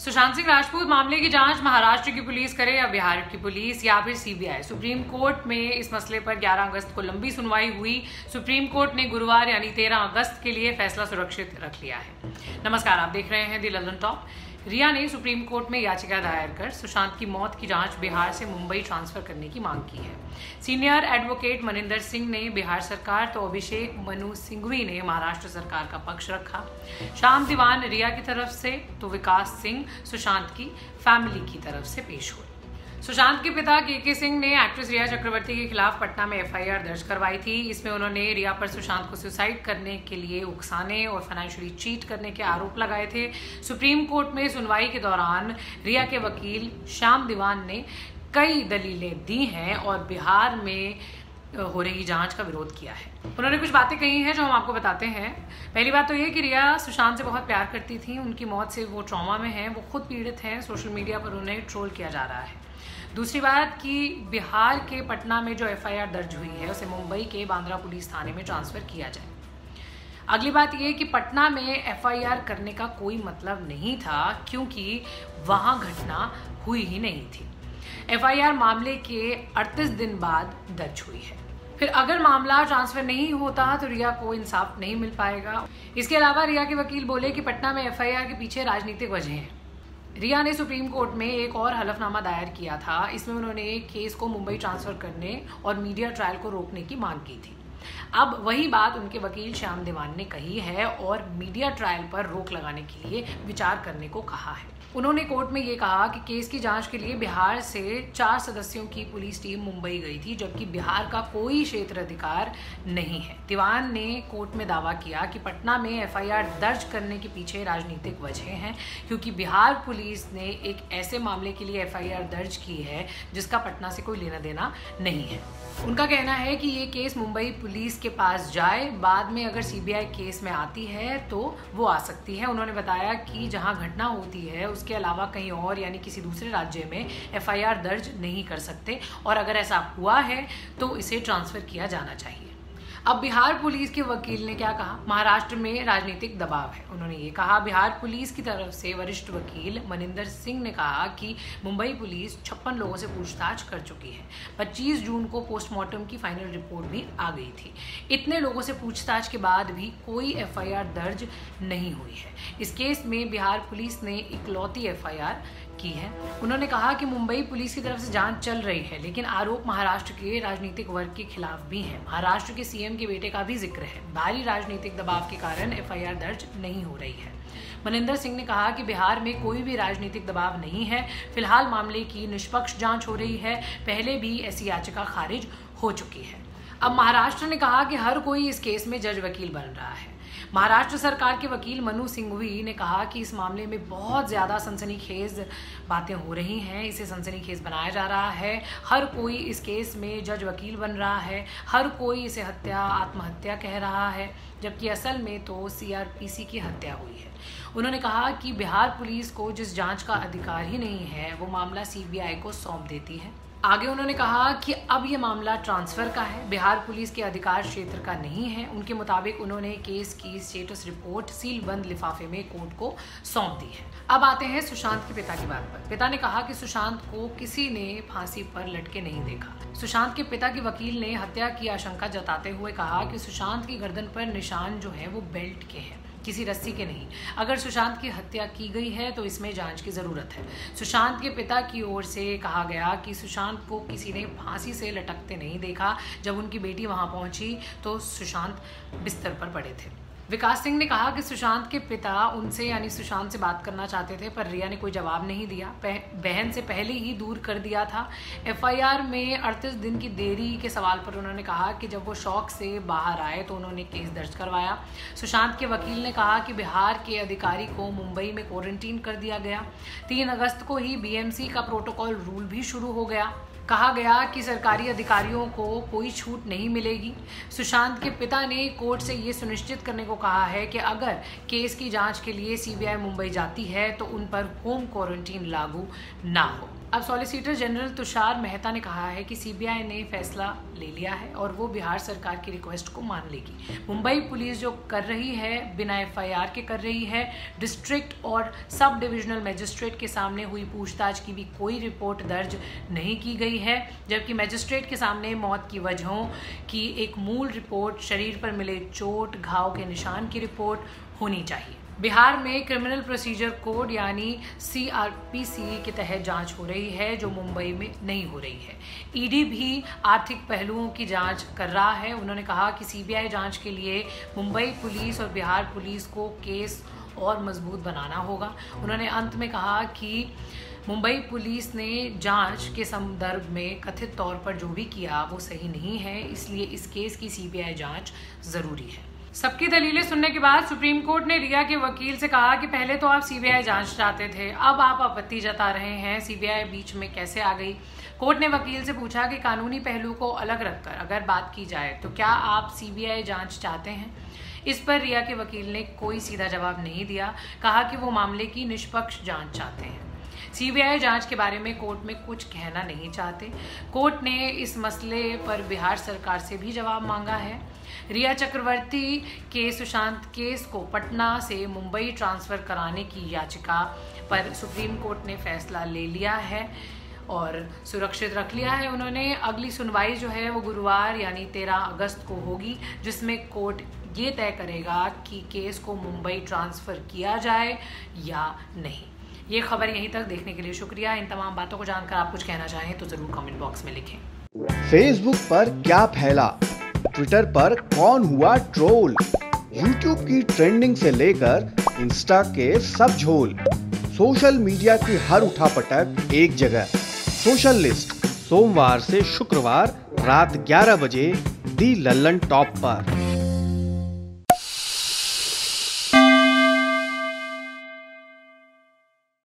सुशांत सिंह राजपूत मामले की जांच महाराष्ट्र की पुलिस करे या बिहार की पुलिस या फिर सीबीआई। सुप्रीम कोर्ट में इस मसले पर 11 अगस्त को लंबी सुनवाई हुई। सुप्रीम कोर्ट ने गुरुवार यानी 13 अगस्त के लिए फैसला सुरक्षित रख लिया है। नमस्कार, आप देख रहे हैं दी लंदन टॉप। रिया ने सुप्रीम कोर्ट में याचिका दायर कर सुशांत की मौत की जांच बिहार से मुंबई ट्रांसफर करने की मांग की है। सीनियर एडवोकेट मनिंदर सिंह ने बिहार सरकार तो अभिषेक मनु सिंघवी ने महाराष्ट्र सरकार का पक्ष रखा। श्याम दीवान रिया की तरफ से तो विकास सिंह सुशांत की फैमिली की तरफ से पेश हुए। सुशांत के पिता के सिंह ने एक्ट्रेस रिया चक्रवर्ती के खिलाफ पटना में एफआईआर दर्ज करवाई थी। इसमें उन्होंने रिया पर सुशांत को सुसाइड करने के लिए उकसाने और फाइनेंशियली चीट करने के आरोप लगाए थे। सुप्रीम कोर्ट में सुनवाई के दौरान रिया के वकील श्याम दीवान ने कई दलीलें दी हैं और बिहार में हो रही जांच का विरोध किया है। उन्होंने कुछ बातें कही हैं जो हम आपको बताते हैं। पहली बात तो ये कि रिया सुशांत से बहुत प्यार करती थी। उनकी मौत से वो ट्रॉमा में है, वो खुद पीड़ित हैं। सोशल मीडिया पर उन्हें ट्रोल किया जा रहा है। दूसरी बात कि बिहार के पटना में जो एफआईआर दर्ज हुई है उसे मुंबई के बांद्रा पुलिस थाने में ट्रांसफर किया जाए। अगली बात यह कि पटना में एफआईआर करने का कोई मतलब नहीं था क्योंकि वहां घटना हुई ही नहीं थी। एफआईआर मामले के 38 दिन बाद दर्ज हुई है। फिर अगर मामला ट्रांसफर नहीं होता तो रिया को इंसाफ नहीं मिल पाएगा। इसके अलावा रिया के वकील बोले कि पटना में एफआईआर के पीछे राजनीतिक वजह हैं। रिया ने सुप्रीम कोर्ट में एक और हलफनामा दायर किया था। इसमें उन्होंने केस को मुंबई ट्रांसफर करने और मीडिया ट्रायल को रोकने की मांग की थी। अब वही बात उनके वकील श्याम दीवान ने कही है और मीडिया ट्रायल पर रोक लगाने के लिए विचार करने को कहा है। उन्होंने कोर्ट में ये कहा कि केस की जांच के लिए बिहार से 4 सदस्यों की पुलिस टीम मुंबई गई थी, जबकि बिहार का कोई क्षेत्र अधिकार नहीं है। दीवान ने कोर्ट में दावा किया कि पटना में एफआईआर दर्ज करने के पीछे राजनीतिक वजह हैं क्योंकि बिहार पुलिस ने एक ऐसे मामले के लिए एफआईआर दर्ज की है जिसका पटना से कोई लेना देना नहीं है। उनका कहना है कि ये केस मुंबई पुलिस के पास जाए, बाद में अगर सीबीआई केस में आती है तो वो आ सकती है। उन्होंने बताया कि जहां घटना होती है उसके अलावा कहीं और यानी किसी दूसरे राज्य में एफआईआर दर्ज नहीं कर सकते और अगर ऐसा हुआ है तो इसे ट्रांसफर किया जाना चाहिए। अब बिहार पुलिस के वकील ने क्या कहा? महाराष्ट्र में राजनीतिक दबाव है। उन्होंने ये कहा, बिहार पुलिस की तरफ से वरिष्ठ वकील मनिंदर सिंह ने कहा कि मुंबई पुलिस 56 लोगों से पूछताछ कर चुकी है। 25 जून को पोस्टमार्टम की फाइनल रिपोर्ट भी आ गई थी। इतने लोगों से पूछताछ के बाद भी कोई एफआईआर दर्ज नहीं हुई है। इस केस में बिहार पुलिस ने इकलौती एफआईआर की है। उन्होंने कहा कि मुंबई पुलिस की तरफ से जांच चल रही है, लेकिन आरोप महाराष्ट्र के राजनीतिक वर्ग के खिलाफ भी हैं। महाराष्ट्र के सीएम के बेटे का भी जिक्र है। भारी राजनीतिक दबाव के कारण एफआईआर दर्ज नहीं हो रही है। मनिंदर सिंह ने कहा कि बिहार में कोई भी राजनीतिक दबाव नहीं है। फिलहाल मामले की निष्पक्ष जांच हो रही है। पहले भी ऐसी याचिका खारिज हो चुकी है। अब महाराष्ट्र ने कहा कि हर कोई इस केस में जज वकील बन रहा है। महाराष्ट्र सरकार के वकील मनु सिंघवी ने कहा कि इस मामले में बहुत ज्यादा सनसनीखेज बातें हो रही हैं। इसे सनसनीखेज बनाया जा रहा है। हर कोई इस केस में जज वकील बन रहा है। हर कोई इसे हत्या आत्महत्या कह रहा है, जबकि असल में तो सीआरपीसी की हत्या हुई है। उन्होंने कहा कि बिहार पुलिस को जिस जांच का अधिकार ही नहीं है वो मामला सीबीआई को सौंप देती है। आगे उन्होंने कहा कि अब ये मामला ट्रांसफर का है, बिहार पुलिस के अधिकार क्षेत्र का नहीं है। उनके मुताबिक उन्होंने केस की स्टेटस रिपोर्ट सील बंद लिफाफे में कोर्ट को सौंप दी है। अब आते हैं सुशांत के पिता की बात पर। पिता ने कहा कि सुशांत को किसी ने फांसी पर लटके नहीं देखा। सुशांत के पिता के वकील ने हत्या की आशंका जताते हुए कहा कि सुशांत की गर्दन पर निशान जो है वो बेल्ट के हैं, किसी रस्सी के नहीं। अगर सुशांत की हत्या की गई है तो इसमें जांच की जरूरत है। सुशांत के पिता की ओर से कहा गया कि सुशांत को किसी ने फांसी से लटकते नहीं देखा। जब उनकी बेटी वहां पहुंची तो सुशांत बिस्तर पर पड़े थे। विकास सिंह ने कहा कि सुशांत के पिता उनसे यानी सुशांत से बात करना चाहते थे, पर रिया ने कोई जवाब नहीं दिया। बहन से पहले ही दूर कर दिया था। एफआईआर में 38 दिन की देरी के सवाल पर उन्होंने कहा कि जब वो शौक से बाहर आए तो उन्होंने केस दर्ज करवाया। सुशांत के वकील ने कहा कि बिहार के अधिकारी को मुंबई में क्वारंटीन कर दिया गया। 3 अगस्त को ही बीएमसी का प्रोटोकॉल रूल भी शुरू हो गया। कहा गया कि सरकारी अधिकारियों को कोई छूट नहीं मिलेगी। सुशांत के पिता ने कोर्ट से ये सुनिश्चित करने को कहा है कि अगर केस की जांच के लिए सीबीआई मुंबई जाती है तो उन पर होम क्वारंटीन लागू ना हो। अब सॉलिसिटर जनरल तुषार मेहता ने कहा है कि सीबीआई ने फैसला ले लिया है और वो बिहार सरकार की रिक्वेस्ट को मान लेगी। मुंबई पुलिस जो कर रही है बिना एफआईआर के कर रही है। डिस्ट्रिक्ट और सब डिविजनल मजिस्ट्रेट के सामने हुई पूछताछ की भी कोई रिपोर्ट दर्ज नहीं की गई है, जबकि मजिस्ट्रेट के सामने मौत की वजहों की एक मूल रिपोर्ट, शरीर पर मिले चोट घाव के निशान की रिपोर्ट होनी चाहिए। बिहार में क्रिमिनल प्रोसीजर कोड यानी CRPC के तहत जांच हो रही है, जो मुंबई में नहीं हो रही है। ईडी भी आर्थिक पहलुओं की जांच कर रहा है। उन्होंने कहा कि सीबीआई जांच के लिए मुंबई पुलिस और बिहार पुलिस को केस और मजबूत बनाना होगा। उन्होंने अंत में कहा कि मुंबई पुलिस ने जांच के संदर्भ में कथित तौर पर जो भी किया वो सही नहीं है, इसलिए इस केस की सीबीआई जांच जरूरी है। सबकी दलीलें सुनने के बाद सुप्रीम कोर्ट ने रिया के वकील से कहा कि पहले तो आप सीबीआई जांच चाहते थे, अब आप आपत्ति जता रहे हैं, सीबीआई बीच में कैसे आ गई। कोर्ट ने वकील से पूछा कि कानूनी पहलू को अलग रखकर अगर बात की जाए तो क्या आप सीबीआई जांच चाहते हैं। इस पर रिया के वकील ने कोई सीधा जवाब नहीं दिया, कहा कि वो मामले की निष्पक्ष जांच चाहते हैं। सीबीआई जांच के बारे में कोर्ट में कुछ कहना नहीं चाहते। कोर्ट ने इस मसले पर बिहार सरकार से भी जवाब मांगा है। रिया चक्रवर्ती के सुशांत केस को पटना से मुंबई ट्रांसफर कराने की याचिका पर सुप्रीम कोर्ट ने फैसला ले लिया है और सुरक्षित रख लिया है। उन्होंने अगली सुनवाई जो है वो गुरुवार यानी 13 अगस्त को होगी, जिसमें कोर्ट ये तय करेगा कि केस को मुंबई ट्रांसफर किया जाए या नहीं। ये खबर यहीं तक देखने के लिए शुक्रिया। इन तमाम बातों को जानकर आप कुछ कहना चाहें तो जरूर कमेंट बॉक्स में लिखें। फेसबुक पर क्या फैला, ट्विटर पर कौन हुआ ट्रोल, यूट्यूब की ट्रेंडिंग से लेकर इंस्टा के सब झोल, सोशल मीडिया की हर उठापटक एक जगह। सोशल लिस्ट सोमवार से शुक्रवार रात 11 बजे दी लल्लन टॉप पर।